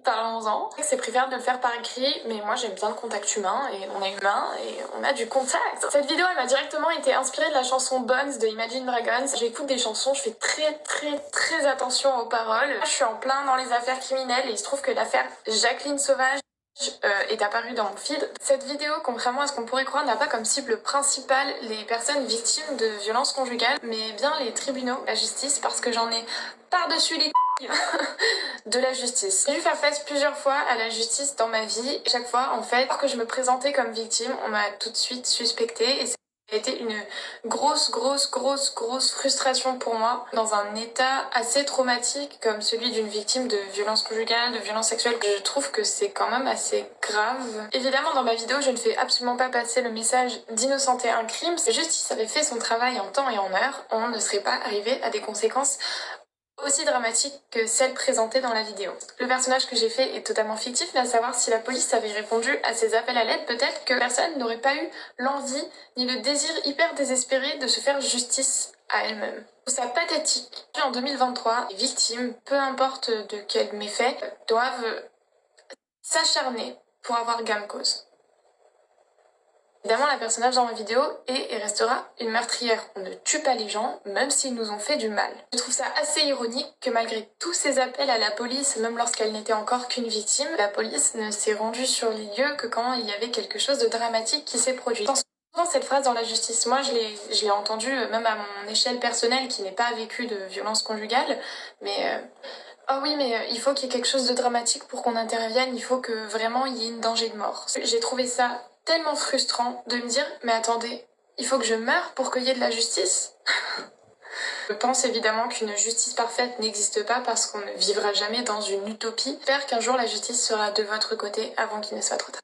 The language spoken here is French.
Parlons-en. C'est préférable de le faire par écrit, mais moi j'aime bien le contact humain, et on est humain, et on a du contact. Cette vidéo, elle m'a directement été inspirée de la chanson Bones de Imagine Dragons. J'écoute des chansons, je fais très attention aux paroles. Je suis en plein dans les affaires criminelles, et il se trouve que l'affaire Jacqueline Sauvage est apparue dans mon feed. Cette vidéo, contrairement à ce qu'on pourrait croire, n'a pas comme cible principale les personnes victimes de violences conjugales, mais bien les tribunaux, la justice, parce que j'en ai par-dessus les de la justice. J'ai dû faire face plusieurs fois à la justice dans ma vie. Chaque fois, en fait, alors que je me présentais comme victime, on m'a tout de suite suspectée, et ça a été une grosse frustration pour moi, dans un état assez traumatique comme celui d'une victime de violences conjugales, de violences sexuelles. Je trouve que c'est quand même assez grave. Évidemment, dans ma vidéo, je ne fais absolument pas passer le message d'innocenter un crime. Si la justice avait fait son travail en temps et en heure, on ne serait pas arrivé à des conséquences aussi dramatique que celle présentée dans la vidéo. Le personnage que j'ai fait est totalement fictif, mais à savoir si la police avait répondu à ces appels à l'aide, peut-être que personne n'aurait pas eu l'envie ni le désir hyper désespéré de se faire justice à elle-même. Je trouve ça pathétique. En 2023, les victimes, peu importe de quel méfait, doivent s'acharner pour avoir gain de cause. Évidemment, la personnage dans ma vidéo est et restera une meurtrière. On ne tue pas les gens, même s'ils nous ont fait du mal. Je trouve ça assez ironique que malgré tous ces appels à la police, même lorsqu'elle n'était encore qu'une victime, la police ne s'est rendue sur les lieux que quand il y avait quelque chose de dramatique qui s'est produit. Souvent cette phrase dans la justice, moi je l'ai entendue même à mon échelle personnelle qui n'est pas vécue de violence conjugale, mais oh oui, mais il faut qu'il y ait quelque chose de dramatique pour qu'on intervienne, il faut que vraiment il y ait un danger de mort. J'ai trouvé ça tellement frustrant de me dire, mais attendez, il faut que je meure pour qu'il y ait de la justice. Je pense évidemment qu'une justice parfaite n'existe pas parce qu'on ne vivra jamais dans une utopie. J'espère qu'un jour la justice sera de votre côté avant qu'il ne soit trop tard.